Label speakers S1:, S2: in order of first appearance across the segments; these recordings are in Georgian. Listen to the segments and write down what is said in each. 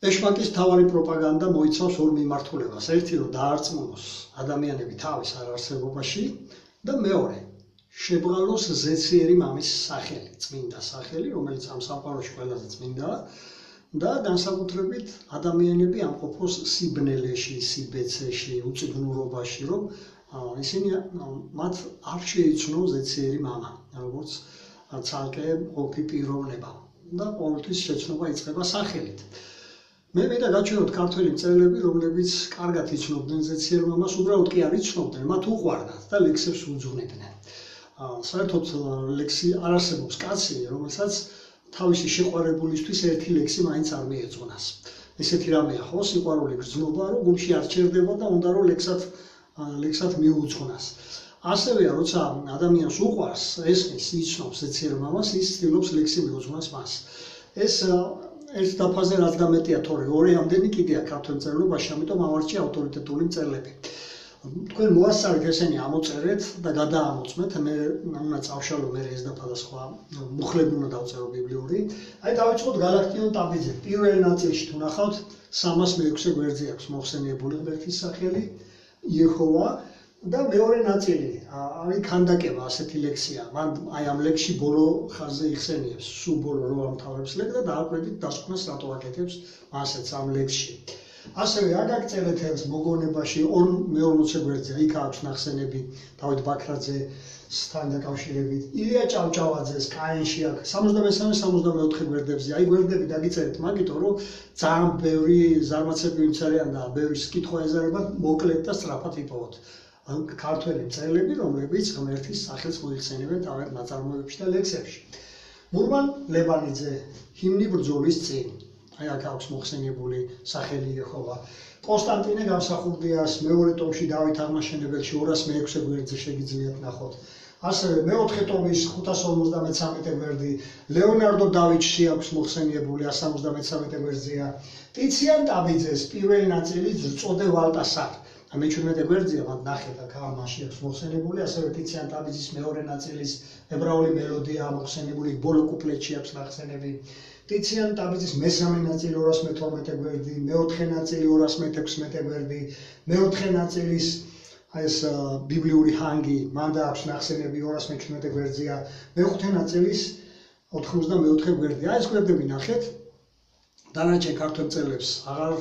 S1: ეშმაკის თავარი პროპაგანდა მოიცავს ორ მიმართულებას. ერთი რომ დაარწმუნოს ადამიანები თავის არარსებობაში და მეორე შებრალოს ზეციერი მამის სახელი, წმინდა სახელი, რომელიც ამ სამყაროში ყველაზე წმინდაა და განსაკუთრებით ადამიანები ამყოფოს სიბნელეში, სიბეცეში, უწიგნურობაში, რომ ისინი მათ არ შეიცნო ზეციერი მამა, როგორც ცალკე ყოფი პიროვნება და ყოველთვის შეცნობა იწყება სახელით. მე მინდა გაჩვენოთ ქართველი მწერლები, რომლებიც კარგად იცნობდნენ ზეციერ მამას, უბრალოდ კი არ იცნობდნენ, მათ უყვარდათ და ლექსებს უძღვნიდნენ. საერთოდ ლექსი არ არსებობს კაცი, რომელსაც თავისი შეყვარებულისთვის ერთი ლექსი მაინც არ მიეძღვნას. ესეთი რამეა ხო, სიყვარული გრძნობა, რომ გულში არ ჩერდება და უნდა რომ ლექსად მიუძღვნას. ასევეა, როცა ადამიანს უყვარს, ესმის, იცნობს ზეციერ მამას, ის ცდილობს ლექსი მიუძღვნას მას. ეს ერთ დაფაზე რაც და მეტია, თორე ორი ამდენი კიდეა ქართულ მწერლობაში, ამიტომ ავარჩი ავტორიტეტული მწერლები. თქვენ მოასწარეთ ესენი ამოწერეთ და გადაამოწმეთ, მე უნდა წავშალო მე ეს დაფა და სხვა მუხლები უნდა დავწერო ბიბლიური. აი დავიწყოთ გალაქტიონ ტაბიძე. პირველ ნაწილში თუ ნახავთ 306 გვერდზე აქვს მოხსენიებული ღმერთის სახელი იეჰოვა და მეორე ნაწილი არის ქანდაკება, ასეთი ლექსია. მან აი ამ ლექსში ბოლო ხაზზე იხსენიებს, სულ ბოლო რო ამთავრებს ლექსს და დააკვირდით დასკვნას რატო აკეთებს ასეც ამ ლექსში. ასევე არ გაგწერეთ ეს მოგონებაში 40 გვერდზე, იქ აქვს ნახსენები დავით ბაქრაძესთან დაკავშირებით, ილია ჭავჭავაძეს, კაენში აქვს 63-64 გვერდებზე. აი გვერდები დაგიწერეთ მაგითო, რომ ძალიან ბევრი ზარმაცები ვინცარიან და ბევრი კითხვა ეზარება მოკლედ და სწრაფად იპოვოთ. ქართველი მწერლები, რომლებიც ღმერთის სახელს მოიხსენებენ თავიანთ ნაწარმოებებში და ლექსებში. მურმან ლებანიძე, ჰიმნი ბრძოლის წინ. აი აქ აქვს მოხსენიებული სახელი იეჰოვა. კონსტანტინე გამსახურდიას მეორე ტომში დავით აღმაშენებელში 206 გვერდზე შეგიძლიათ ნახოთ. ასევე მეოთხე ტომის 553 გვერდი ლეონარდო დავიჩი აქვს მოხსენიებული 173 გვერდზეა. ტიციან ტაბიძეს პირველი ნაწილი წოდე ვალტასარ. მე-17 გვერდზეა, მათ ნახეთ აქ ამაში აქვს მოხსენებული, ასევე ტიციან ტაბიძის მეორე ნაწილის ებრაული მელოდია მოხსენებული, ბოლო კუპლეტში აქვს ნახსენები. ტიციან ტაბიძის მესამე ნაწილი 212 გვერდი, მეოთხე ნაწილი 216 გვერდი, მეოთხე ნაწილის ეს ბიბლიური ჰანგი, მან და აქვს ნახსენები 217 გვერდზეა, მეხუთე ნაწილის 94 გვერდი. აი ეს გვერდები ნახეთ. დანარჩენ ქართულ მწერლებს აღარ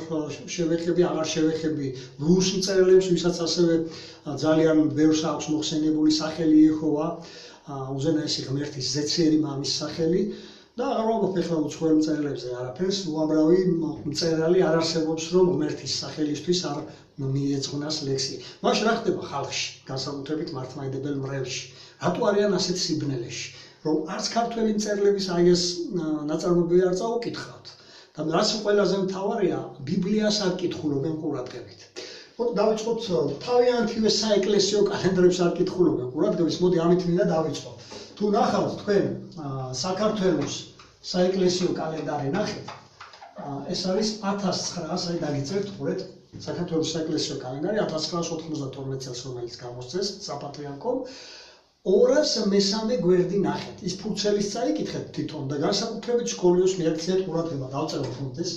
S1: შევეხები რუს მწერლებს, ვისაც ასევე ძალიან ბევრს აქვს მოხსენიებული სახელი იეჰოვა, უზენაესი ღმერთის ზეციერი მამის სახელი. და აღარ ვამბობ ეხლა უცხოელ მწერლებზე არაფერს, უამრავი მწერალი არ არსებობს, რომ ღმერთის სახელისთვის არ მიეძღვნას ლექსი. მაშინ რა ხდება ხალხში, განსაკუთრებით მართლმადიდებელ მრევლში? რატო არიან ასეთ სიბნელეში, რომ არც ქართველი მწერლების აი ეს ნაწარმოებები არ წაუკითხავთ? და რაც ყველაზე მთავარია, ბიბლიას არ კითხულობენ ყურადღებით. დავიწყოთ თავიანთივე საეკლესიო კალენდრებს არ კითხულობენ ყურადღებით, მოდი ამით მინდა დავიწყოთ. თუ ნახავთ თქვენ საქართველოს საეკლესიო კალენდარი ნახეთ, ეს არის 1900, აი დაგიწერთ ხურეთ, საქართველოს საეკლესიო კალენდარი 1992 წელს, რომელიც გამოსცეს საპატრიარქომ, 203 გვერდი ნახეთ. ის ფურცელის წაიკითხეთ თვითონ და განსაკუთრებით სკოლიოს მიაქციეთ ყურადღება, დავწეროთ ფონდეს,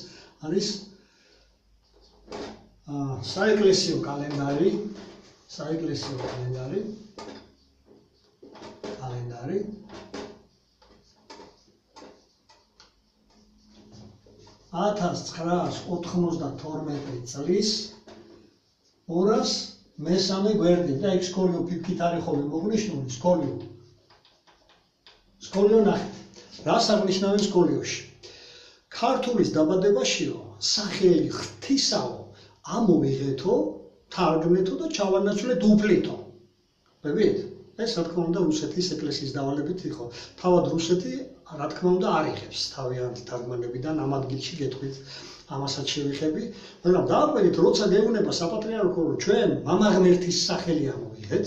S1: არის საეკლესიო კალენდარი 1992 წლის 203 გვერდი და იქ სკოლიო ფიფით არის ხოლმე მოღნიშნული, სკოლიო ნახეთ. რას აღნიშნავენ სკოლიოში? ქართულის დაბადებაშიო სახელი ღვთისაო ამოვიღეთო, თარგმნეთო და ჩავანაცვლეთ უფლითო. ხვდებით? ეს რა თქმა უნდა რუსეთის ეკლესიის დავალებით იყო. თავად რუსეთი რა თქმა უნდა არ იღებს თავიანთი თარგმანებიდან, ამ ადგილში გეტყვით ამასაც შევიხები, მაგრამ დააკვირდით, როცა გეუბნება საპატრიარქო, რომ ჩვენ მამა ღმერთის სახელი ამოვიღეთ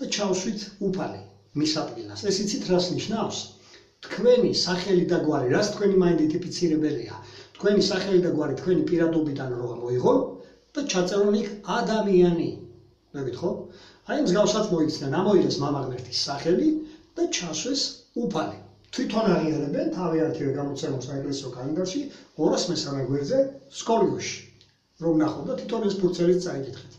S1: და ჩავსვით უფალი მის ადგილას. ეს იცით რას ნიშნავს? თქვენი სახელი და გვარი, რაც თქვენი მაიდენტიფიცირებელია, თქვენი სახელი და გვარი თქვენი პირადობიდან რო ამოიღონ და ჩაწერონ იქ ადამიანი. ხვდებით ხო? აი მსგავსად მოიქცნენ, ამოიღეს მამა ღმერთის სახელი და ჩასვეს უფალი. თვითონ აღიარებენ თავი ერთივე გამოცემულ საეკლესიო კალენდარში 203 გვერდზე სკოლიოში, რომ ნახოთ და თვითონ ეს ფურცელიც წაიკითხეთ.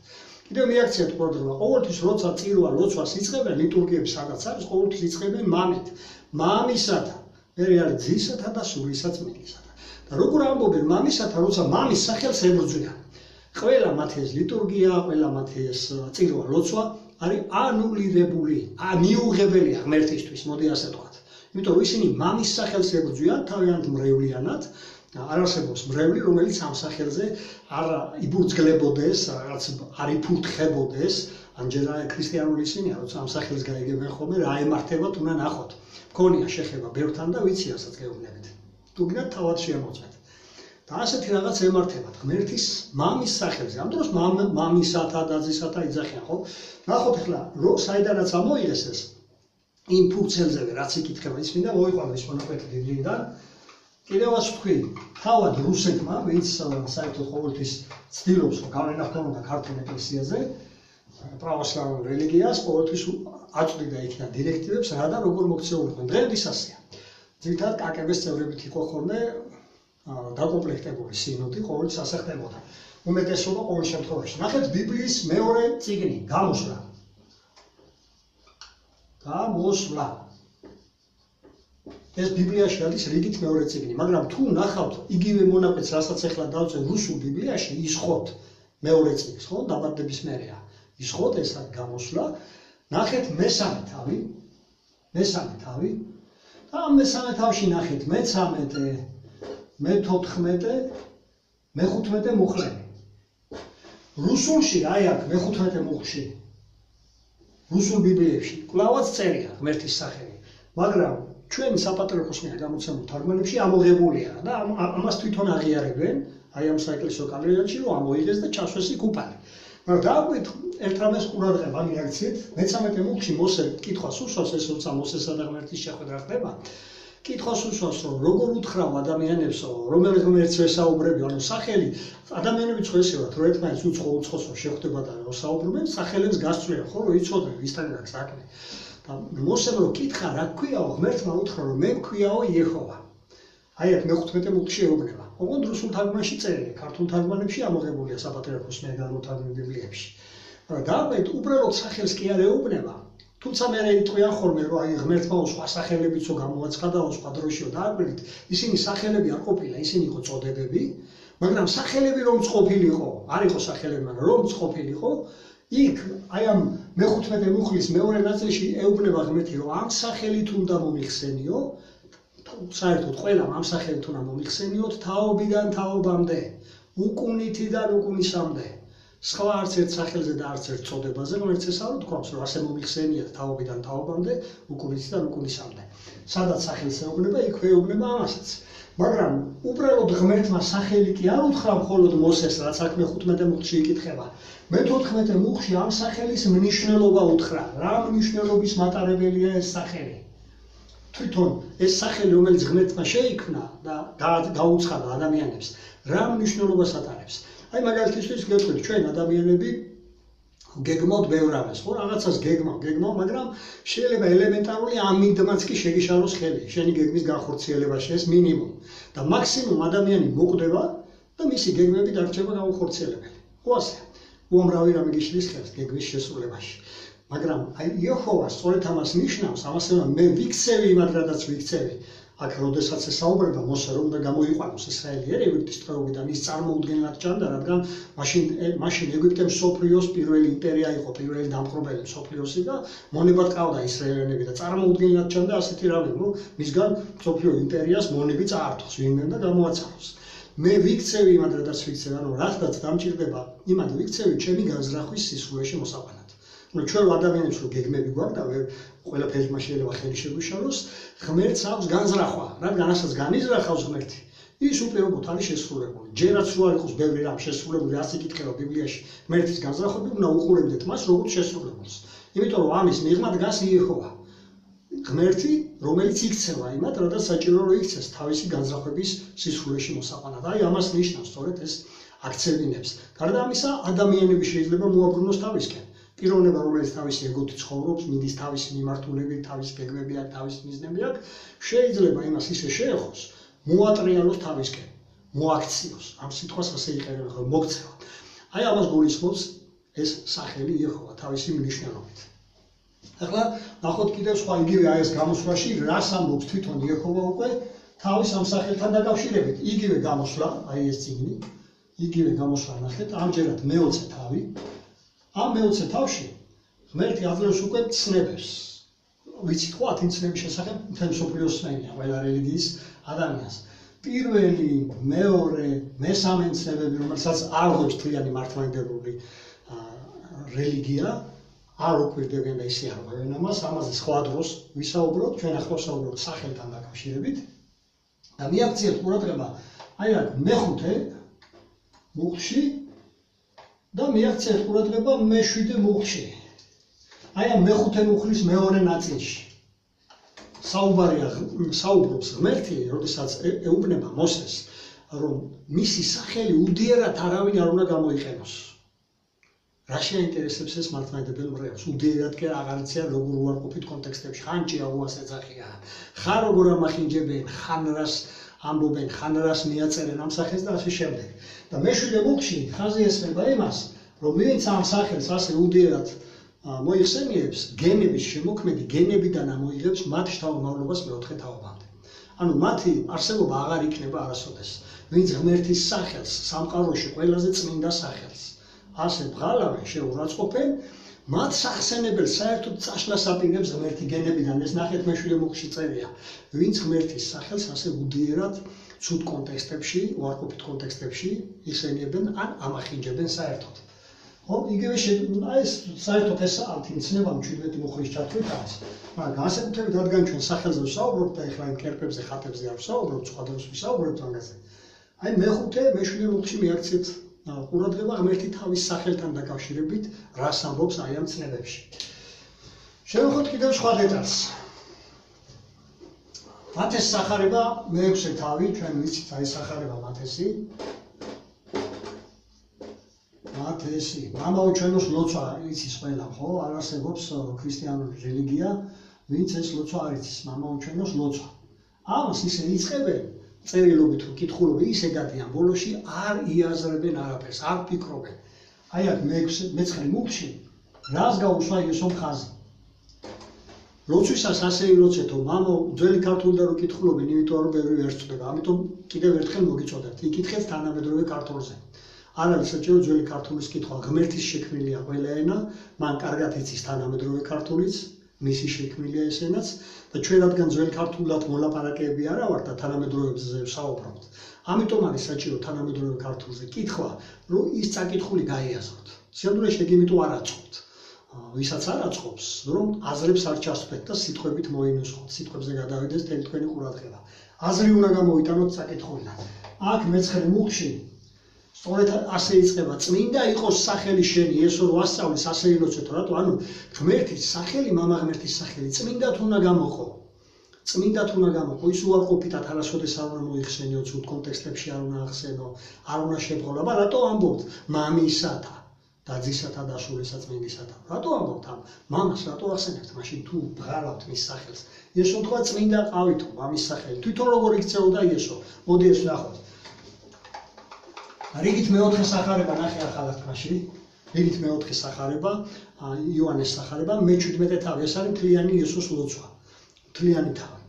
S1: კიდევ მიაქციეთ ყურადღება, ყოველთვის როცა წირვა ლოცვას იწყებენ ლიტურგიები სადაც არის, ყოველთვის იწყებენ მამით, მამისათა, მერე არის ძისათა და სულისა წმინდისათა. და როგორ ამბობენ მამისათა, როცა მამის სახელს ებრძვიან. ყველა მათი ეს ლიტურგია, ყველა მათი ეს წირვა ლოცვა არის ანულირებული, მიუღებელია ღმერთისთვის, მოდი ასე ვთქვათ. იმიტომ რომ ისინი მამის სახელს ებრძვიან თავიანთ მრევლიანად, არ არსებობს მრევლი, რომელიც ამ სახელზე არ იბურძგლებოდეს, რაღაც არ იფურთხებოდეს, ამჯერა ქრისტიანული ისინია, როცა ამ სახელს გაიგებენ ხოლმე, რა ემართებათ, უნდა ნახოთ. მქონია შეხება ბევრთან და ვიცი რასაც გეუბნებით. თუ გინდათ თავად შემოწმეთ. და ასეთი რაღაც ემართებათ ღმერთის მამის სახელზე. ამ დროს მამისათა და ძისათა იძახიან, ხო? ნახოთ ახლა, რო საიდანაც ამოიღეს ეს იმ ფურცელზევე რაც იკითხება, ის მინდა მოიყვანო ის მონაკვეთი ბიბლიიდან. კიდევ ასე ვთქვი, თავად რუსეთმა, ვინც საერთოდ ყოველთვის ცდილობს, რომ განენახონ უნდა ქართულ ეკლესიაზე, პრავოსლავურ რელიგიას, ყოველთვის აწვდიდა იქიდან დირექტივებს, რა და როგორ მოქცეულიყვნენ. დღემდე ასეა. ძირითადად კაკების წევრებით იყო ხოლმე დაკომპლექტებული სინოდი, ყოველთვის ასე ხდებოდა. უმეტესობა ყოველ შემთხვევაში. ნახეთ ბიბლიის მეორე წიგნი, გამოსვლა. გამოსვლა. ეს ბიბლიაში არის რიგით მეორე წიგნი, მაგრამ თუ ნახავთ იგივე მონაკვეთს, რასაც ახლა დავწერ რუსულ ბიბლიაში, ისხოთ მეორე წიგნს, ხო? დაბადების მერეა. ისხოთ, ეს არის გამოსვლა. ნახეთ მესამე თავი. მესამე თავი. და ამ მესამე თავში ნახეთ მე-13, მე-14, მე-15 მუხლები. რუსულში აი აქ მე-15 მუხლში. რუსულ ბიბლიებში კვლავაც წერია ღმერთის სახელი, მაგრამ ჩვენი საპატრიარქოს მიერ გამოცემულ თარგმანებში ამოღებულია და ამას თვითონ აღიარებენ, აი ამ საეკლესიო კალენდარში, რომ ამოიღეს და ჩასვეს იქ უფალი. მაგრამ დააკვირდით ერთ რამეს ყურადღება მიაქციეთ, მე-13 მუხლში მოსე კითხვას უსვამს, ეს როცა მოსესა და ღმერთის შეხვედრა ხდება, კითხვას უსვამს, რომ როგორ უთხრა ადამიანებსო, რომელი ღმერთს ვესაუბრები, ანუ სახელი ადამიანებიც ხო ესევა, რომ ერთმანეთს უცხოს შეხვდება და საუბრობენ, სახელებს გასწვია, ხო, რომ იცოდნენ ვისთან აქვს საქმე. და მოსემ რო კითხა, რა გქვიაო, ღმერთმა უთხრა, რომ მე მქვიაო იეჰოვა. აი აქ მე-15 მუხლში ეუბნება. ოღონდ რუსულ თარგმანში წერია, ქართულ თარგმანებში ამოღებულია საპატრიარქოს მიერ განმოთარგმნილ ბიბლიებში. მაგრამ დააკვირდით, უბრალოდ სახელს კი არ ეუბნება. თუმცა მე იტყვიან ხოლმე, რომ აი ღმერთმა სხვა სახელებიცო გამოაცხადაო სხვა დროშიო, დააკვირდით, ისინი სახელები არ ყოფილა, ისინი იყო წოდებები, მაგრამ სახელები რომ წყობილიყო, არ იყო სახელები, მაგრამ რომ წყობილიყო, იქ აი ამ მე-15 მუხლის მეორე ნაწილში ეუბნება ღმერთი, რომ ამ სახელით უნდა მომიხსენიო, საერთოდ ყველამ ამ სახელით უნდა მომიხსენიოთ თაობიდან თაობამდე, უკუნითიდან უკუნისამდე. სხვა არც ერთ სახელზე და არც ერთ წოდებაზე ღმერთს ეს არ უთქვამს, რომ ასე მომიხსენიათ თაობიდან თაობამდე, უკუნითიდან უკუნისამდე. სადაც სახელს ეუბნება, იქ ეუბნება ამასაც. მაგრამ უბრალოდ ღმერთმა სახელი კი არ უთხრა მხოლოდ მოსეს, რაც აქ მე-15 მუხლში იკითხება. მე-14 მუხლში ამ სახელის მნიშვნელობა უთხრა. რა მნიშვნელობის მატარებელია ეს სახელი? თვითონ ეს სახელი, რომელიც ღმერთმა შეიქმნა და გაუცხადა ადამიანებს, რა მნიშვნელობას ატარებს? აი მაგალითისთვის გეტყვით, ჩვენ ადამიანები გეგმავთ ბევრ რამეს, ხო, რაღაცას გეგმავ, მაგრამ შეიძლება ელემენტარული ამინდმაც კი შეგიშალოს ხელი, შენი გეგმის განხორციელებაში, ეს მინიმუმ. და მაქსიმუმ ადამიანი მოკვდება და მისი გეგმები დარჩება გაუხორციელებელი. ხო ასეა. უამრავი რამე გიშლის ხელს გეგმის შესრულებაში. მაგრამ აი იეჰოვა სწორედ ამას ნიშნავს, ამას მე ვიქცევი იმად, რადგან ვიქცევი. აქ როდესაც ესაუბრება მოსე რომ უნდა გამოიყვანოს ისრაელი ეგვიპტის თხრობიდან, ის წარმოუდგენლად ჭამდა, რადგან მაშინ ეგვიპტე მსოფლიოს პირველი იმპერია იყო, პირველი დამპყრობელი მსოფლიოსი და მონებად ყავდა ისრაელიანები და წარმოუდგენლად ჭამდა ასეთი რამე, რომ მისგან მსოფლიო იმპერიას მონები წაართოს ვინმე და გამოაცალოს. მე ვიქცევი იმად, რადგან ვიქცევი, ანუ რახაც დამჭირდება იმად ვიქცევი ჩემი განზრახვის სისხლში მოსაყვანად. ჩვენ ადამიანებს რო გეგმები გვაქვს და ყველაფერს მას შეიძლება ხელი შეგვიშალოს, ღმერთს აქვს განზრახვა, რადგან ასაც განიზრახავს ღმერთი, ის უპირობოდ არის შესრულებული. ჯერაც რო არ იყოს ბევრი რამ შესრულებული, რაც იკითხება ბიბლიაში, ღმერთის განზრახვები, უნდა უყურებდეთ მას როგორც შესრულებულს. იმიტომ რომ ამის მიღმა დგას იეჰოვა. ღმერთი, რომელიც იქცევა იმად, რადგან საჭირო რომ იქცეს თავისი განზრახვების სისხლში მოსაყვანად. აი ამას ნიშნავს სწორედ ეს აქცევინებს. გარდა ამისა, ადამიანები შეიძლება მოაბრუნოს თავისკენ. პიროვნება, რომელიც თავისი ეგოთი ცხოვრობს, მიდის თავისი მიმართულებით, თავისი გეგმები აქვს, თავისი მიზნები აქვს, შეიძლება იმას ისე შეეხოს, მოატრიალოს თავისკენ, მოაქციოს. ამ სიტყვას ასე იყენებენ ხოლმე, მოქცევა. აი ამას გულისხმობს ეს სახელი იეჰოვა თავისი მნიშვნელობით. ახლა ნახოთ კიდევ სხვა იგივე აი ეს გამოსვლაში რას ამბობს თვითონ იეჰოვა უკვე თავის ამ სახელთან დაკავშირებით. იგივე გამოსვლა, აი ეს წიგნი, იგივე გამოსვლა ნახეთ, ამჯერად მე-20 თავი. ამ მე-20 თავში ღმერთი აძლევს უკვე ცნებებს. ვიცით ხო 10 ცნების შესახებ მთელი მსოფლიოს ცნებია ყველა რელიგიის ადამიანს. პირველი, მეორე, მესამე ცნებები, რომელსაც არ ღვევს თლიანი მართლმადიდებლური რელიგია, არ უკვირდებიან და ისე არ ღვევენ ამას, ამაზე სხვა დროს ვისაუბროთ, ჩვენ ახლა ვსაუბრობთ სახელთან დაკავშირებით. და მიაქციეთ ყურადღება, აი აქ მე-5 მუხლში და მიაქციეთ ყურადღება მე-7 მუხლში. აი ამ მე-5 მუხლის მეორე ნაწილში. საუბრობს ღმერთი, როდესაც ეუბნება მოსეს, რომ მისი სახელი უდიერად არავინ არ უნდა გამოიყენოს. რა შეინტერესებს ეს მართლმადიდებელ მრევლს? უდიერად კი აღარ იციან როგორ უარყოფით კონტექსტებში, ხან ჭიაუას ეძახიან, ხან როგორ ამახინჯებენ, ხან რას ამბობენ, ხან რას მიაწერენ ამ სახელს და ასე შემდეგ. და მე-7 მუხლში ხაზი ესმება იმას, რომ ვინც ამ სახელს ასე უდიერად მოიხსენიებს, გენების შემოქმედი გენებიდან ამოიღებს მათ შთამომავლობას მე-4 თაობამდე. ანუ მათი არსებობა აღარ იქნება არასოდეს. ვინც ღმერთის სახელს, სამყაროში ყველაზე წმინდა სახელს ასე ბღალავენ, შეურაცხყოფენ, მათ სახსენებელ საერთოდ წაშლას აპირებს ღმერთი გენებიდან. ეს ნახეთ მე-7 მუხლში წერია. ვინც ღმერთის სახელს ასე უდიერად ცუდ კონტექსტებში, უარყოფით კონტექსტებში იხსენიებენ ან ამახინჯებენ საერთოდ. ხო, იგივე აი ეს საერთოდ ეს ალთინცნება 17 მუხლის ჩათვლით არის. მაგრამ განსაკუთრებით რადგან ჩვენ სახელზე ვსაუბრობთ და ეხლა იმ კერპებზე, ხატებზე არ ვსაუბრობთ, სხვა დროს ვისაუბრებთ ამაზე. აი მე-5, მე-7 მუხლში მიაქციეთ ყურადღება ღმერთი თავის სახელთან დაკავშირებით, რას ამბობს აი ამ ცნებებში. შევეხოთ კიდევ სხვა დეტალს. მათეს სახარება მე-6 თავი, ჩვენ ვიცით აი სახარება მათესი. მათესი, მამაო ჩვენოს ლოცვა იცის ყველა, ხო? არ არსებობს ქრისტიანული რელიგია, ვინც ეს ლოცვა არ იცის, მამაო ჩვენოს ლოცვა. ამას ისე იწყებენ წერილობით თუ კითხულობენ, ისე გადიან ბოლოში, არ იაზრებენ არაფერს, არ ფიქრობენ. აი აქ მე-9 მუხლში რას გაუსვა იესომ ხაზი. ლოცვისას ასე ილოცეთო, მამო, ძველი ქართული და რო კითხულობენ, იმიტომ რომ ბევრი ვერ წდება, ამიტომ კიდევ ერთხელ მოგიწოდებთ, იკითხეთ თანამედროვე ქართულზე. არ არის საჭირო ძველი ქართულის კითხვა, ღმერთის შექმნილია ყველა ენა, მან კარგად იცის თანამედროვე ქართულიც, მისი შექმნილია ეს ენაც და ჩვენ რადგან ძველი ქართულად მოლაპარაკეები არა ვართ და თანამედროვეებზე ვსაუბრობთ. ამიტომ არის საჭირო თანამედროვე ქართულზე კითხვა, რომ ის წაკითხული გაიაზროთ. სიამოვნებაში ეგ იმიტომ არ აწყობთ. ვისაც არ აწყობს, რომ აზრებს არ ჩასვეთ და სიტყვებით მოინუსხოთ, სიტყვებზე გადავიდეს თელი თქვენი ყურადღება. აზრი უნდა გამოვიტანოთ წაკითხულიდან. აქ მე-9 მუხლში სწორედ ასე იწყება, წმინდა იყოს სახელი შენი, ესო რო ასწავლის, ასე ილოცეთ, რატო? ანუ ღმერთის სახელი, მამა ღმერთის სახელი, წმინდად უნდა გამოყო. წმინდად უნდა გამოყო, ის უარყოფითად არასოდეს არ უნდა მოიხსენიო, ცუდ კონტექსტებში არ უნდა ახსენო, არ უნდა შებრალო. აბა რატო ამბობთ მამისათა, დაძისათა და სულისა წმინდისათა? რატო ამბობთ ამ მამას, რატო ახსენებთ? მაშინ თუ ბღარავთ მის სახელს. იესო თქვა წმინდა ყავითო, მამის სახელი. თვითონ როგორ იქცეოდა იესო? მოდი ეს ვნახოთ. რიგით მე-4 სახარება ნახე ახალ აღთქმაში, რიგით მე-4 სახარება, იოანეს სახარება, მე-17 თავი, ეს არის მთლიანი იესოს ლოცვა, მთლიანი თავი.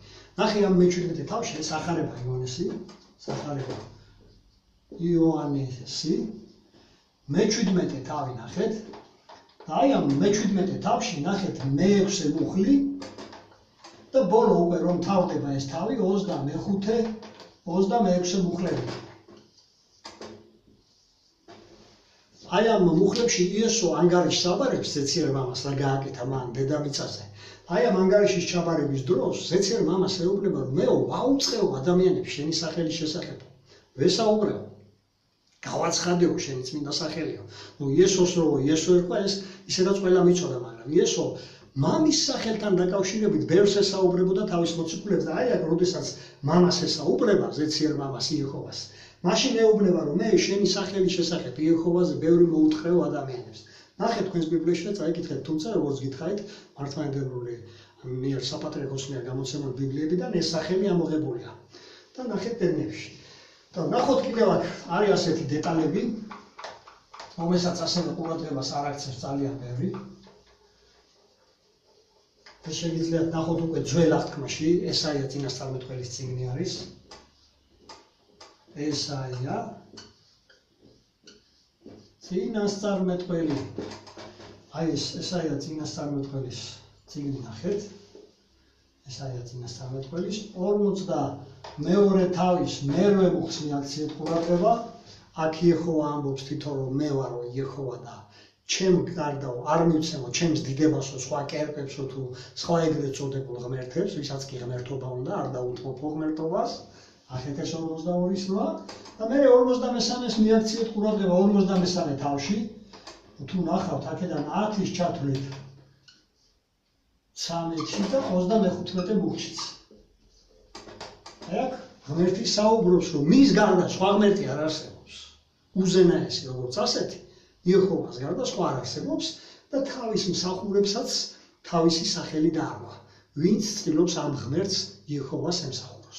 S1: ნახე ამ მე-17 თავში ეს სახარება იოანესი, სახარება იოანესი, მე-17 თავი ნახეთ, და აი ამ მე-17 თავში ნახეთ მე-6 მუხლი და ბოლო უკვე რომ თავდება ეს თავი 25 მუხლები. აი ამ მუხლებში იესო ანგარიშს აბარებს ზეციერ მამას რა გააკეთა მან დედამიწაზე. აი ამ ანგარიშის ჩაბარების დროს ზეციერ მამას ეუბნება, რომ მეო ვაუწყეო ადამიანებს შენი სახელის შესახებ. ვესაუბრეო. გავაცხადეო შენი წმინდა სახელიო. ნუ იესოს რო იესო ერქვა ეს ისედაც ყველა მიცოდა, მაგრამ იესო მამის სახელთან დაკავშირებით ბევრს ესაუბრებოდა თავის მოციქულებს და აი აქ როდესაც მამას ესაუბრება ზეციერ მამას იეჰოვას. მაშინ ეუბნება, რომ მე შენი სახელის შესახებ იეჰოვაზე ბევრი მოუთხრეო ადამიანებს. ნახეთ თქვენს ბიბლიაში და წაიკითხეთ, თუმცა როგორც გითხარით, მართლმადიდებლური მიერ საპატრიარქოს მიერ გამოცემული ბიბლიებიდან ეს სახელი ამოღებულია. და ნახეთ ტერმინებში. და ნახოთ კიდევ აქ არის ასეთი დეტალები, რომელსაც ასევე ყურადღებას არ აქცევს ძალიან ბევრი. და შეგიძლიათ ნახოთ უკვე ძველ აღთქმაში, ესაია წინასწარმეტყველის წიგნი არის. ესაია წინასწარმეტყველი. აი ეს ესაია წინასწარმეტყველის წიგნი ნახეთ. ესაია წინასწარმეტყველის 42 თავის მერვე მუხსნი აქციეთ ყურადღება. აქ იეჰოვა ამბობს თვითონ რომ მე ვარო იეჰოვა და ჩემ გარდა არ მივცემო ჩემს დიდებასო სხვა კერპებსო თუ სხვა ეგრეთ წოდებულ ღმერთებს, ვისაც კი ღმერთობა უნდა, არ დაუთმობ ღმერთობას. ახეთ ეს 42-ის რვა და მე 43-ს მიაქციეთ ყურადღება 43 თავში. თუ ნახავთ აქედან 10-ის ჩათვლით 13-ში და 35 მუხშიც. აქ ღმერთი საუბრობს რომ მის გარდა სხვა ღმერთი არ არსებობს. უზენაესი როგორც ასეთი იეჰოვას გარდა სხვა არ არსებობს და თავის მსახურებსაც თავისი სახელი დაარქვა. ვინც ცდილობს ამ ღმერთს იეჰოვას ემსახუროს.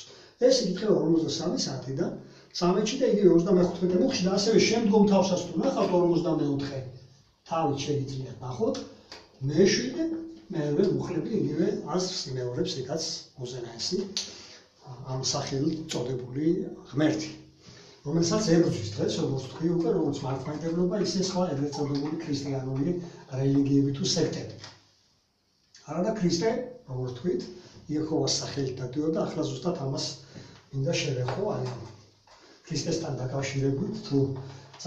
S1: ეს იკითხება 43 და 13-ში და იგივე 35 მუხში და ასევე შემდგომ თავსაც თუ ნახავთ 44 თავით შეგიძლიათ ნახოთ მე-7 მერვე მუხლები იგივე აზრს იმეორებს იქაც უზენაესი ამ სახელით წოდებული ღმერთი. რომელსაც ებრძვის დღეს, როგორც თქვი უკვე, როგორც მართლმადიდებლობა, ისე სხვა ეგრეთ წოდებული ქრისტიანული რელიგიები თუ სექტები. არადა ქრისტე, როგორც თქვით, იეჰოვას სახელით დადიოდა, ახლა ზუსტად ამას მინდა შევეხო, აი ამ ქრისტესთან დაკავშირებით, თუ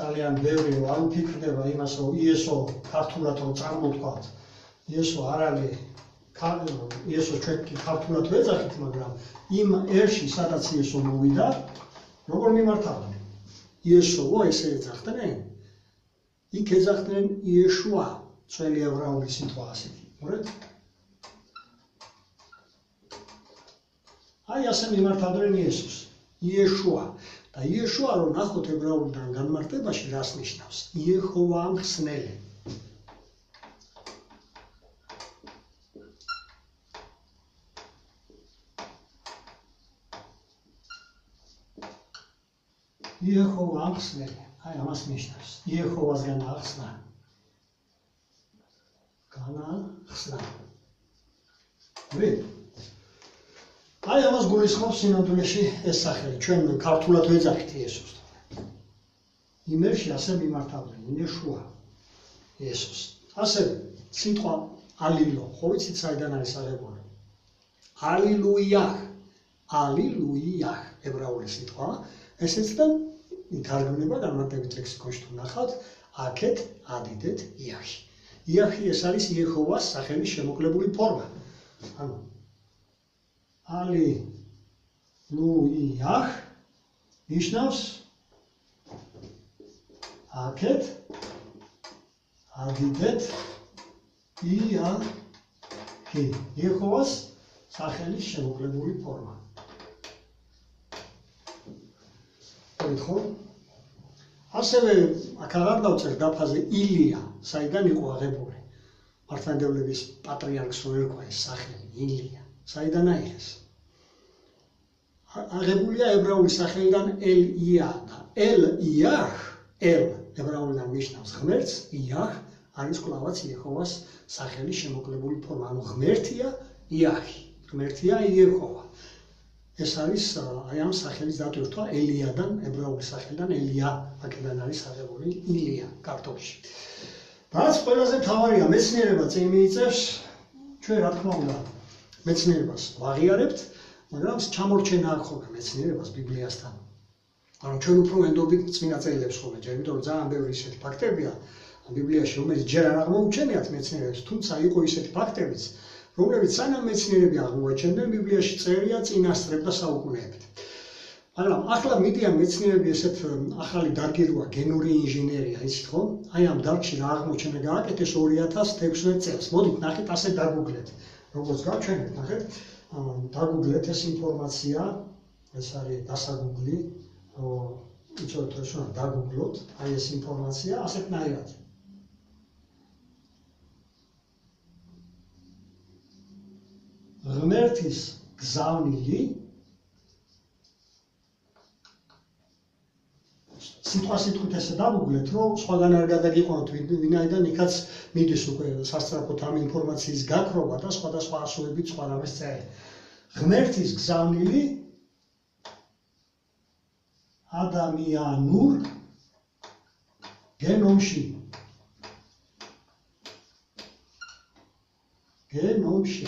S1: ძალიან ბევრი არ უფიქრდება იმას, რომ იესო ქართულად რომ წარმოთქვათ, იესო არ არის იესო ჩვენ კი ქართულად ვეძახით, მაგრამ იმ ერში, სადაც იესო მოვიდა, როგორ მიმართავდნენ? იესოო ესე ეძახდნენ? იქ ეძახდნენ იეშუა, ძველი ებრაული სიტყვა ასეთი. მორეთ? აი ასე მიმართავდნენ იესოს. იეშუა. და იეშუა რომ ნახოთ ებრაულიდან განმარტებაში რას ნიშნავს? იეჰოვა მხსნელი. იეჰოვა ახსნელი, აი ამას ნიშნავს. იეჰოვასგან ახსნა. განახსნა. აი ამას გულისხმობს სინამდვილეში ეს სახელი. ჩვენ ქართულად ვეძახით იესოს. იმერში ასე მიმართავდნენ იეშუა. იესოს. ასევე სიტყვა ალილო, ხო ვიცით საიდან არის აღებული? ალილუია. ალილუია ებრაული სიტყვა. ესეც და ითარგმნება განმარტებით ლექსიკონში თუ ნახავთ, აქეთ ადიდეთ იახი. იახი ეს არის იეჰოვას სახელის შემოკლებული ფორმა. ანუ ალილუიახ ნიშნავს აქეთ ადიდეთ იახი. იეჰოვას სახელის შემოკლებული ფორმა. ხო? ასევე აქ აღარ დავწერთ დაფაზე ილია, საიდან იყო აღებული. მართლმადიდებლების პატრიარქს რო ერქვა ეს სახელი ილია, საიდან აიღეს? აღებულია ებრაული სახელიდან ელია და ელ-იახ, ელ ებრაულიდან ნიშნავს ღმერთს, იახ არის კლავაც იეჰოვას სახელის შემოკლებული ფორმა, ანუ ღმერთია იახი, ღმერთია იეჰოვა. ეს არის აი ამ სახელის დატვირთვა ელიადან, ებრაული სახელიდან ელია, აქედან არის აღებული ილია ქართულში. რაც ყველაზე მთავარია, მეცნიერება წინ მიიწევს, ჩვენ რა თქმა უნდა მეცნიერებას ვაღიარებთ, მაგრამ ჩამორჩენა აქვს ხოლმე მეცნიერებას ბიბლიასთან. ანუ ჩვენ უფრო ვენდობთ წმინდა წერილებს ხოლმე, ჯერ იმიტომ რომ ძალიან ბევრი ისეთი ფაქტებია ბიბლიაში, რომელიც ჯერ არ აღმოუჩენიათ მეცნიერებს, თუმცა იყო ისეთი ფაქტებიც, რომლებიც სანამ მეცნიერები აღმოაჩენდნენ, ბიბლიაში წერია წინასწრებ და საუკუნეებით. მაგრამ ახლა მიდიან მეცნიერები ესეთ ახალი დარგი როა გენური ინჟინერია, იცით ხო? აი ამ დარგში რა აღმოჩენა გააკეთეს 2016 წელს. მოდით ნახეთ, ასე დაგუგლეთ. როგორც გავჩვენეთ, ნახეთ, დაგუგლეთ ეს ინფორმაცია, ეს არის დასაგუგლი, იცოდეთ რომ დაგუგლოთ, აი ეს ინფორმაცია ასეთნაირად. ღმერთის გზავნილი სიტყვასიტყვით ესე დავუგლეთ, რომ სხვაგან არ გადაგიყვანოთ, ვინაიდან იქაც მიდის უკვე სასწრაფოდ ამ ინფორმაციის გაქრობა და სხვადასხვა ასოებით სხვა რამეს წერენ. ღმერთის გზავნილი ადამიანურ გენომში.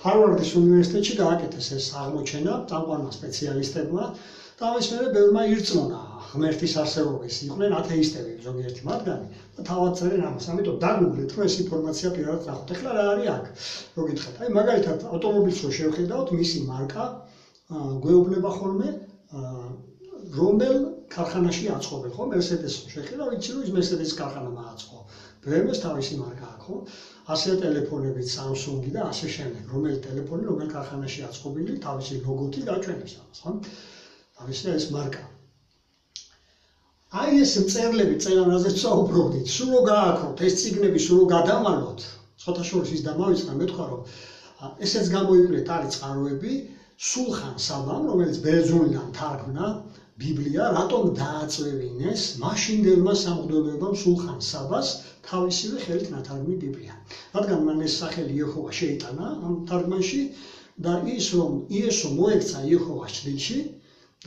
S1: ჰარვარდის უნივერსიტეტში გააკეთეს ეს აღმოჩენა წამყვანმა სპეციალისტებმა და ამის მერე ბევრმა ირწმუნა ღმერთის არსებობის. იყვნენ ათეისტები ზოგიერთი მათგანი და თავად წერენ ამას. ამიტომ დაგუგლეთ, რომ ეს ინფორმაცია პირადად ნახოთ. ეხლა რა არის აქ? რო გითხრათ, აი მაგალითად ავტომობილს რო შევხედავთ, მისი მარკა გვეუბნება ხოლმე რომელ ქარხანაში აწყობენ, ხო? Mercedes-ს შეხედავ, იცი რომ ის Mercedes-ის ქარხანა მააწყო. BMW-ს თავისი მარკა აქვს, ხო? ასე ტელეფონებიც Samsung-ი და ასე შემდეგ. რომელი ტელეფონი რომელ ქარხანაში აწყობილი, თავისი ლოგოთი გაჩვენებს ამას, ხო? თავისი ეს მარკა. აი ეს მწერლები წერანაზეც საუბრობდით, სულ რო გააქროთ, ეს წიგნები სულ რო გადავალოთ, სხვათაშორის ის დამავიწყდა, მე თქვა რომ ესეც გამოიკვლიეთ, არის წყაროები, სულხან საბამ, რომელიც ბერძნულიდან თარგმნა ბიბლია, რატომ დააწვევინეს მაშინდელმა სამღვდელოებამ სულხან საბას თავისივე ხელით ნათარგმნი ბიბლია. რადგან მან ეს სახელი იეჰოვა შეიტანა ამ თარგმანში და ის რომ იესო მოექცა იეჰოვას ჭრილში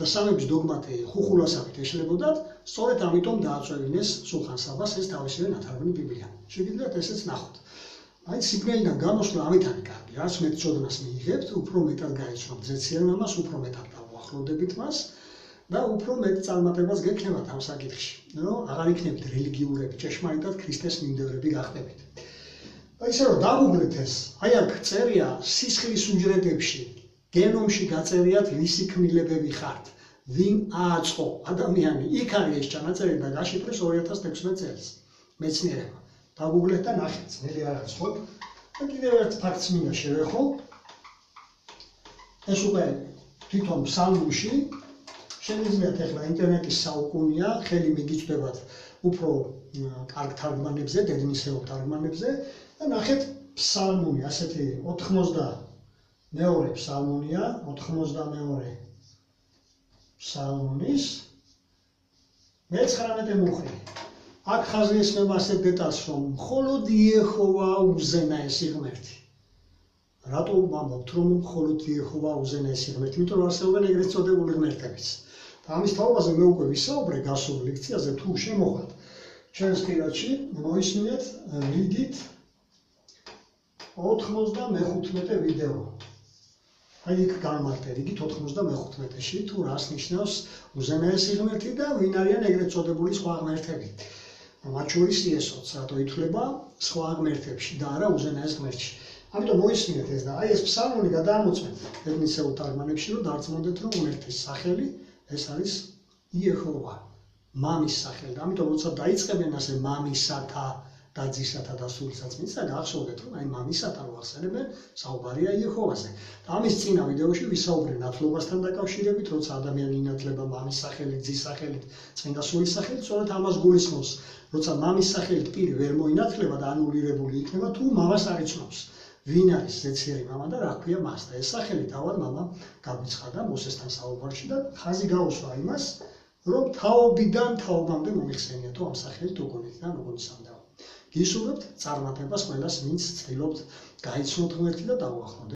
S1: და სამების დოგმატი ხუხულასავით ეშლებოდათ, სწორედ ამიტომ დააწვევინეს სულხან საბას ეს თავისივე ნათარგმნი ბიბლია. შეგიძლიათ ესეც ნახოთ. აი სიკვდილიდან გამოსვლა ამით არის კარგი, რაც მეტ წოდნას მიიღებთ, უფრო მეტად გაიცნობთ ზეციან ამას, უფრო მეტად დავუახლოვდებით მას და უფრო მეტ წარმატებას გექნებათ ამ საკითხში, რომ აღარ იქნებით რელიგიურები, ჭეშმარიტად ქრისტეს მიმდევრები გახდებით. და ისე რომ დავუგლეთ ეს, აი აქ წერია სისხლის უჯრედებში, გენომში გაწერიათ ვისი ქმნილებები ხართ, ვინ ააწყო ადამიანი, იქ არის ეს ჩანაწერი და გაშიფრეს 2016 წელს მეცნიერება. დავუგლეთ და ნახეთ, მე რაღაც ხო? და კიდევ ერთ ფაქტს მინდა შევეხო. ეს უკვე თვითონ ფსალმუნში შეგიძლიათ ახლა ინტერნეტის საუკუნეა, ხელი მიგიჩნდებათ უფრო კარგ თარგმანებზე, დედნისეულ თარგმანებზე და ნახეთ ფსალმუნი, ასეთი 82 ფსალმუნია, 82 ფსალმუნის 19 მუხლი. აქ ხაზი ესმება ასეთ დეტალს, რომ მხოლოდ იეჰოვა უზენაესი ღმერთი. რატო ვამბობთ, რომ მხოლოდ იეჰოვა უზენაესი ღმერთი? იმიტომ რომ არსებობენ ეგრეთ წოდებული ღმერთებიც. და ამის თაობაზე მე უკვე ვისაუბრე გასულ ლექციაზე, თუ შემოხვდათ ჩვენს პირადში, მოისმინეთ რიგით 95 ვიდეო. აი იქ გამართა რიგით 95-ში, თუ რას ნიშნავს უზენაესი ღმერთი და ვინ არიან ეგრეთ წოდებული სხვა ღმერთები. მათ შორის იესოც, რატო ითვლება სხვა ღმერთებში და არა უზენაეს ღმერთში. ამიტომ მოისმინეთ ეს და აი ეს ფსალმუნი გადაამოწმეთ დედნისეულ თარგმანებში, რომ დარწმუნდეთ, რომ ღმერთის სახელი ეს არის იეჰოვა, მამის სახელი. და ამიტომ როცა დაიწყებენ ასე მამისათა, დაძისათა და სულსაწმინდისა, გახსოვდეთ, რომ აი მამისათა რო ახსენებენ, საუბარია იეჰოვაზე. და ამის წინა ვიდეოში ვისაუბრე ნათლობასთან დაკავშირებით, როცა ადამიანი ინათლება მამის სახელით, ძის სახელით, წმინდა სულის სახელით, სწორედ ამას გულისხმობს, როცა მამის სახელით პირი ვერ მოინათლება და ანულირებული იქნება, თუ მამას არ იცნობს. ვინ არის ზეციერი მამა და რა ქვია მას და ეს სახელი თავად მამამ გაგვიცხადა მოსესთან საუბარში და ხაზი გაუსვა იმას, რომ თაობიდან თაობამდე მომიხსენიათო ამ სახელით უგონითიდან უგონისამდე. გისურვებთ წარმატებას ყველას, ვინც ცდილობთ გაიცნოთ ღმერთი და დაუახლოვდეთ